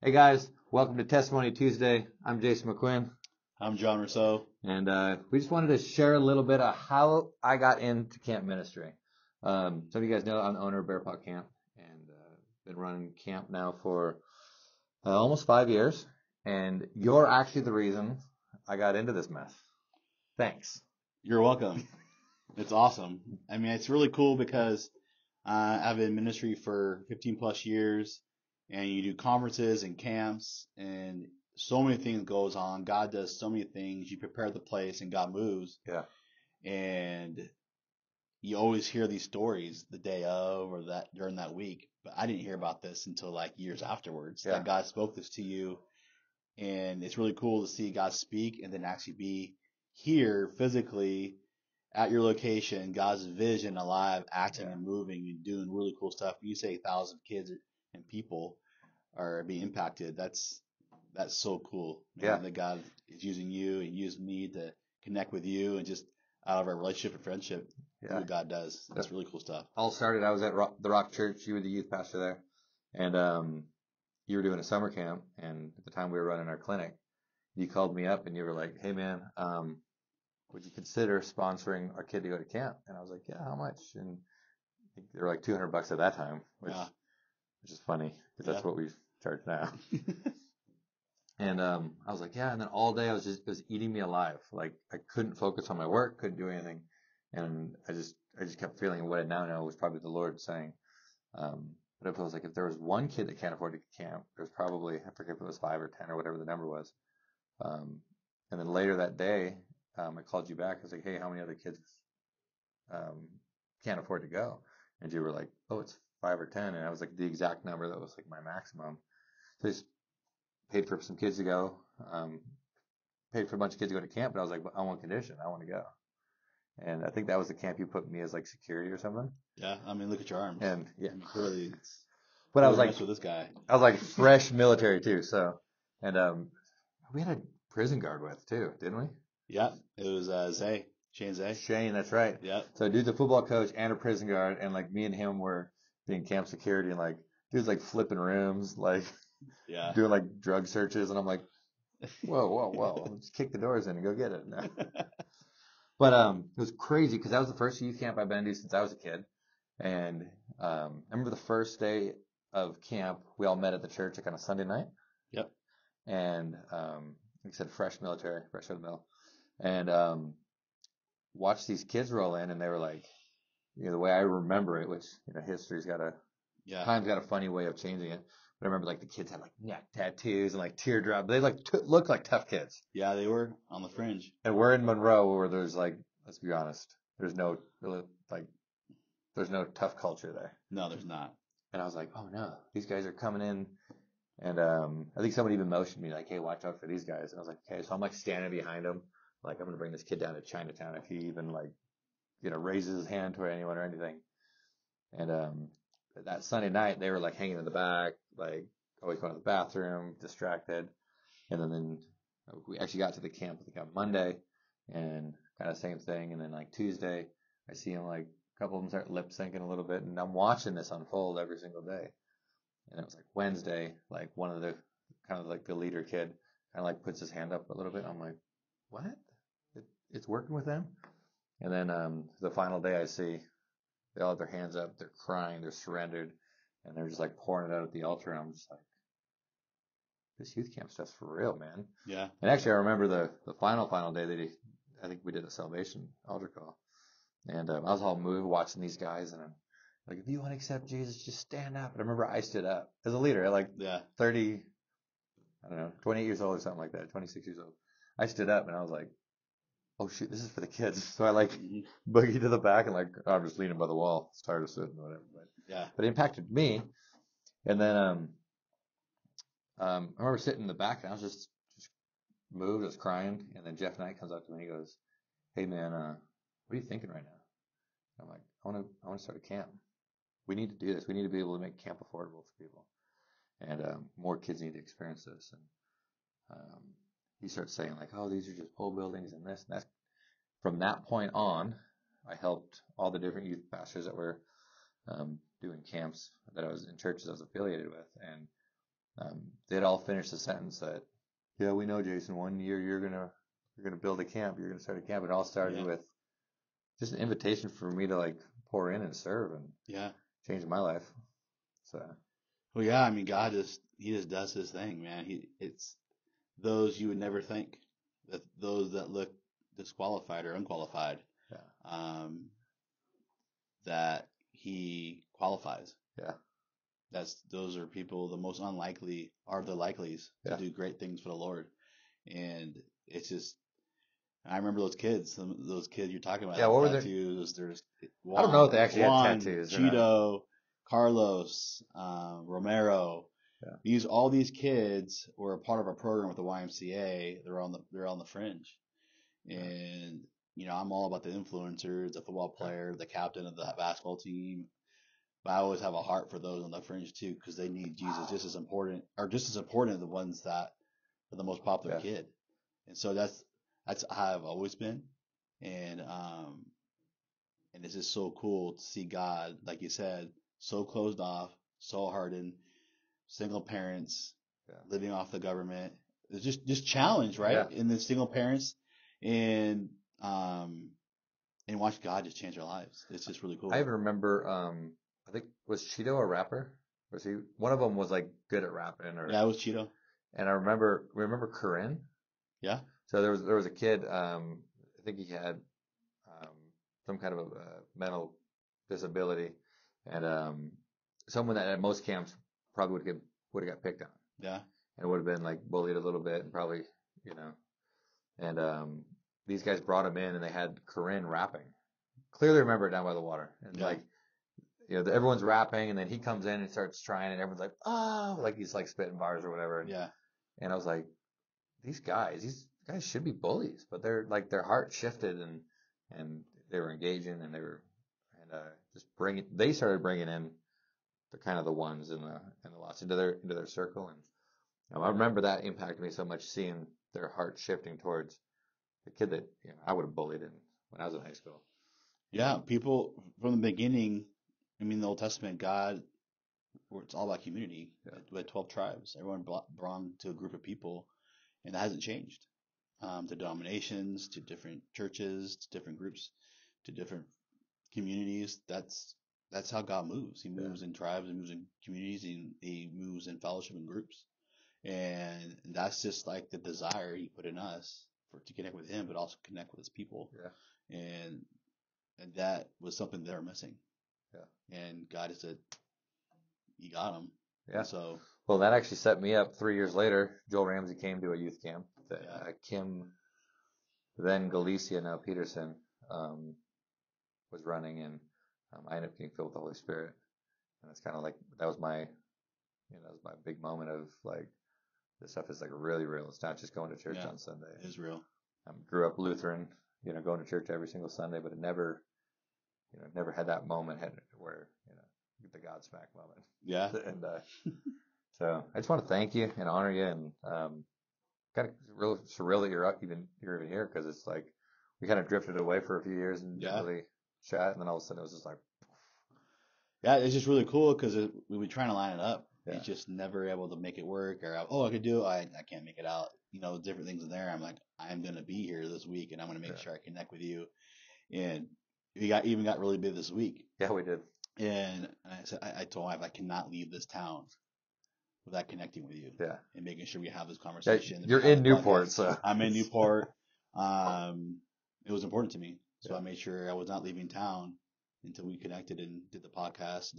Hey guys, welcome to Testimony Tuesday. I'm Jason McQuinn, I'm John Rousseau. and we just wanted to share a little bit of how I got into camp ministry. Some of you guys know I'm the owner of Paw'd Camp, and been running camp now for almost 5 years. And you're actually the reason I got into this mess. Thanks. You're welcome. It's awesome. I mean, it's really cool because I've been in ministry for 15 plus years, and you do conferences and camps, and so many things goes on. God does so many things. You prepare the place, and God moves. Yeah. And you always hear these stories the day of or that during that week. But I didn't hear about this until like years afterwards Yeah. that God spoke this to you. And it's really cool to see God speak and then actually be here physically at your location, God's vision alive, acting and moving and doing really cool stuff. You say 1,000 kids and people are being impacted. That's so cool, man, Yeah. that God is using you and used me to connect with you and just out of our relationship and friendship, do Yeah. what God does. That's really cool stuff. All started, I was at the Rock Church. You were the youth pastor there. And you were doing a summer camp. And at the time we were running our clinic, you called me up and you were like, hey man, would you consider sponsoring our kid to go to camp? And I was like, yeah, how much? And I think they were like $200 at that time, which is funny because that's what we charge now. And I was like, yeah. And then all day it was eating me alive. Like I couldn't focus on my work, couldn't do anything. And I just kept feeling what I now know was probably the Lord saying. But it was like if there was one kid that can't afford to camp, there's probably, I forget if it was 5 or 10 or whatever the number was. And then later that day, I called you back. I was like, hey, how many other kids can't afford to go? And you were like, oh, it's 5 or 10. And I was like, the exact number that was like my maximum. So I just paid for some kids to go, paid for a bunch of kids to go to camp. But I was like, on one condition, I want to go. And I think that was the camp you put me as like security or something. Yeah, I mean, look at your arms. And yeah, I mean, clearly, but I was like, with this guy. I was like fresh military too. So, and we had a prison guard with too, didn't we? Yeah, it was Shane Zay. Shane, that's right. Yeah. So dude's a football coach and a prison guard, and like me and him were being camp security, and like dude's like flipping rooms, like doing like drug searches, and I'm like, whoa, just kick the doors in and go get it. No. But it was crazy because that was the first youth camp I've been to since I was a kid, and I remember the first day of camp, we all met at the church like on a Sunday night. Yep. And like I said, fresh military, fresh out of the mill, and watched these kids roll in, and they were like, the way I remember it, which history's got time's got a funny way of changing it. But I remember like the kids had like neck tattoos and like teardrop. They like looked like tough kids. Yeah, they were on the fringe. And we're in Monroe where there's like, let's be honest, there's no tough culture there. No, there's not. And I was like, oh no, these guys are coming in. And I think somebody even motioned me like, hey, watch out for these guys. And I was like, okay. So I'm like standing behind them, like I'm gonna bring this kid down to Chinatown if he even like, raises his hand toward anyone or anything. And that Sunday night, they were like hanging in the back, like always going to the bathroom, distracted. And then we actually got to the camp, I think on Monday, and kind of same thing. And then like Tuesday, I see them like a couple of them start lip syncing a little bit, and I'm watching this unfold every single day. And it was like Wednesday, like one of the kind of like the leader kid kind of like puts his hand up a little bit. I'm like, what? It's working with them? And then the final day I see they all have their hands up, they're crying, they're surrendered, and they're just like pouring it out at the altar. And I'm just like, this youth camp stuff's for real, man. Yeah. And actually, I remember the final day I think we did a salvation altar call, and I was all moved watching these guys, and I'm like, if you want to accept Jesus, just stand up. And I remember I stood up as a leader at like 30, I don't know, 28 years old or something like that, 26 years old. I stood up and I was like, oh shoot, this is for the kids. So I like boogied to the back and like, I'm just leaning by the wall, started sitting or whatever. But it impacted me. And then I remember sitting in the back and I was just moved, I was crying. And then Jeff Knight comes up to me and he goes, hey man, what are you thinking right now? I'm like, I want to start a camp. We need to do this. We need to be able to make camp affordable for people. And more kids need to experience this. And he starts saying like, oh, these are just pole buildings and this and that. From that point on, I helped all the different youth pastors that were doing camps that I was in churches I was affiliated with. And they'd all finish the sentence that, yeah, we know, Jason, one year you're gonna build a camp, you're gonna start a camp. It all started with just an invitation for me to like pour in and serve and change my life. So well, yeah, I mean, he just does his thing, man. It's those you would never think, that those that look disqualified or unqualified, that he qualifies. Yeah. Those are people, the most unlikely are the likelies to do great things for the Lord. And it's just, I remember those kids you're talking about. Yeah, what were tattoos? There's Juan, I don't know if they actually Juan, had tattoos. Cheeto, Carlos, Romero. Yeah. All these kids were a part of our program with the YMCA. They're on the fringe. And I'm all about the influencers, the football player, the captain of the basketball team. But I always have a heart for those on the fringe too, because they need Jesus just as important as the ones that are the most popular kid. And so that's how I've always been. And it's just so cool to see God, like you said, so closed off, so hardened, single parents, living off the government. It's just challenge, right? Yeah. In the single parents, and watch God just change their lives. It's just really cool. I even remember, I think, was Cheeto a rapper? Was he? One of them was like good at rapping, or it was Cheeto. And I remember Corinne. Yeah. So there was a kid. I think he had some kind of a mental disability, and someone that at most camps probably would have got picked on. Yeah. And would have been like bullied a little bit, and probably and these guys brought him in, and they had Corinne rapping. Clearly remember it down by the water, and like. Everyone's rapping, and then he comes in and starts trying, and everyone's like, oh, like he's like spitting bars or whatever. And I was like, these guys should be bullies, but they're like, their heart shifted, and they were engaging, and they were, and they started bringing in the kind of the ones and the lost into their circle. And I remember that impacted me so much, seeing their heart shifting towards the kid that I would have bullied when I was in high school. Yeah, people from the beginning. I mean, the Old Testament, God, it's all about community. We had 12 tribes. Everyone belonged to a group of people, and that hasn't changed. To denominations, to different churches, to different groups, to different communities. That's how God moves. He moves in tribes, he moves in communities, and he moves in fellowship and groups. And that's just like the desire he put in us to connect with him, but also connect with his people. Yeah. And that was something they were missing. Yeah. And God said, you got him. Yeah. And so. Well, that actually set me up 3 years later. Joel Ramsey came to a youth camp that Kim, then Galicia, now Peterson, was running, and I ended up getting filled with the Holy Spirit. And it's kind of like, that was my big moment of like, this stuff is like really real. It's not just going to church on Sunday. It is real. Grew up Lutheran, going to church every single Sunday, but it never had that moment where, the Godsmack moment. Yeah. And so I just want to thank you and honor you, and kind of real surreal that you're even here, because it's like we kind of drifted away for a few years and didn't really chat, and then all of a sudden it was just like. Yeah, it's just really cool because we were trying to line it up. Yeah. It's just never able to make it work, or I could do it. I can't make it out. Different things in there. I'm like, I'm gonna be here this week, and I'm gonna make sure I connect with you. And we got really big this week. Yeah, we did. And I said, I told my wife, I cannot leave this town without connecting with you. Yeah. And making sure we have this conversation. You're in Newport, so. I'm in Newport. It was important to me. So I made sure I was not leaving town until we connected and did the podcast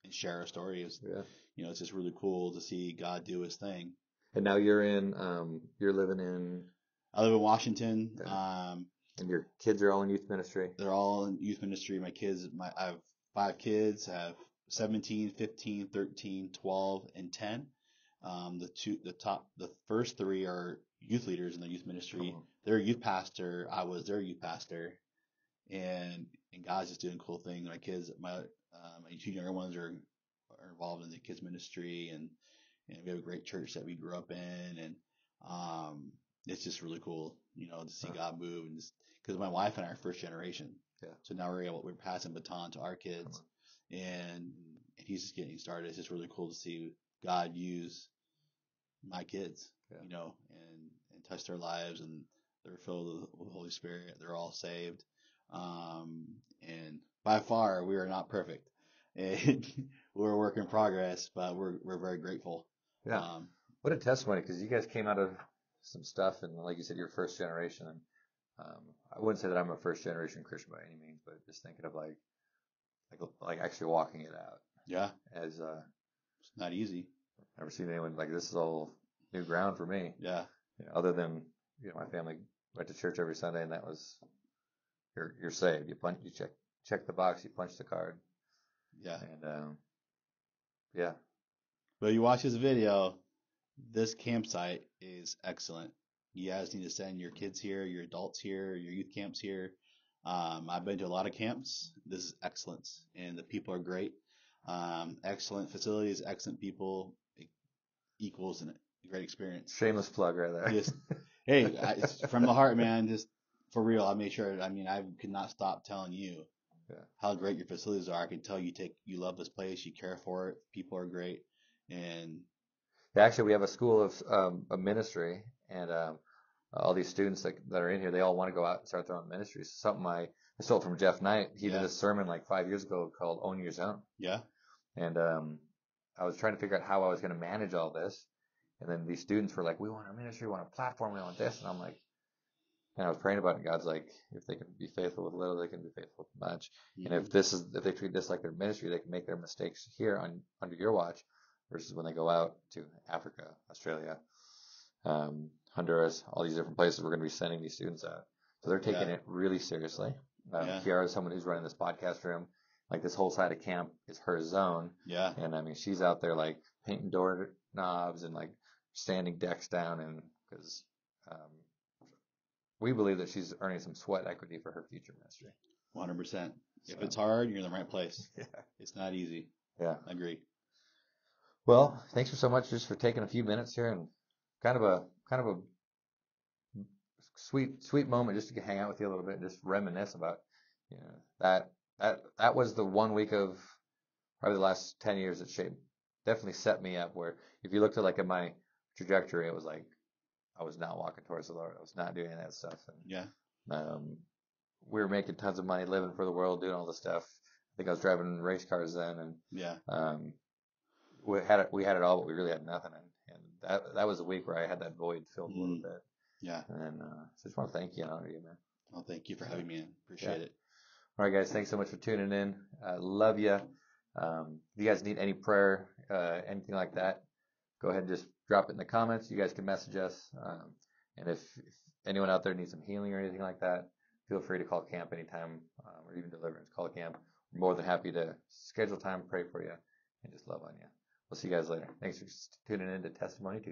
and share our stories. Yeah. It's just really cool to see God do his thing. And now you're living in. I live in Washington. Yeah. And your kids are all in youth ministry? They're all in youth ministry. My kids, I have 5 kids. I have 17, 15, 13, 12, and 10. The first 3 are youth leaders in the youth ministry. Oh. They're a youth pastor. I was their youth pastor. And God's just doing cool things. My kids, my 2 younger ones are involved in the kids ministry, and we have a great church that we grew up in, and it's just really cool, to see God move, and because my wife and I are first generation, so now we're passing baton to our kids, and he's just getting started. It's just really cool to see God use my kids, Yeah. and touch their lives, and they're filled with the Holy Spirit. They're all saved. And by far, we are not perfect. And we're a work in progress, but we're very grateful. Yeah. What a testimony, because you guys came out of some stuff, and like you said, you're first generation. And I wouldn't say that I'm a first generation Christian by any means, but just thinking of like actually walking it out. Yeah. As It's not easy. never seen anyone like this is all new ground for me. Yeah. Other than my family went to church every Sunday, and that was you're saved. You check the box, you punch the card. Yeah. And yeah. But you watch this video, this campsite is excellent. You guys need to send your kids here, your adults here, your youth camps here. I've been to a lot of camps. This is excellence, and the people are great. Excellent facilities, excellent people, it equals a great experience. Shameless plug right there. Just, hey, it's from the heart, man. Just for real. I made sure. I mean, I could not stop telling you how great your facilities are. I can tell you love this place, you care for it. People are great, and actually, we have a school of a ministry, and all these students that are in here, they all want to go out and start their own ministries. Something I stole from Jeff Knight. He did a sermon like 5 years ago called "Own Your Zone." Yeah. And I was trying to figure out how I was going to manage all this. And then these students were like, "We want a ministry, we want a platform, we want this." And I'm like, and I was praying about it, and God's like, if they can be faithful with little, they can be faithful with much. Mm-hmm. And if they treat this like their ministry, they can make their mistakes here under your watch, versus when they go out to Africa, Australia, Honduras, all these different places. We're going to be sending these students out, so they're taking it really seriously. Kiara is someone who's running this podcast room. Like this whole side of camp is her zone. Yeah. And I mean, she's out there like painting door knobs and like sanding decks down, and because we believe that she's earning some sweat equity for her future ministry. 100%. If it's hard, you're in the right place. Yeah. It's not easy. Yeah. I agree. Well, thanks so much just for taking a few minutes here, and kind of a sweet moment just to hang out with you a little bit and just reminisce about that was the 1 week of probably the last 10 years that definitely set me up, where if you looked at my trajectory, it was like I was not walking towards the Lord. I was not doing any of that stuff. And we were making tons of money, living for the world, doing all this stuff. I think I was driving race cars then, and we had it all, but we really had nothing. And that was a week where I had that void filled a little bit. Yeah. And so I just want to thank you and honor you, man. Well, thank you for having me in. Appreciate it. All right, guys. Thanks so much for tuning in. Love you. If you guys need any prayer, anything like that, go ahead and just drop it in the comments. You guys can message us. And if anyone out there needs some healing or anything like that, feel free to call camp anytime, or even deliverance. Call camp. We're more than happy to schedule time, pray for you, and just love on you. We'll see you guys later. Thanks for tuning in to Testimony Tuesday.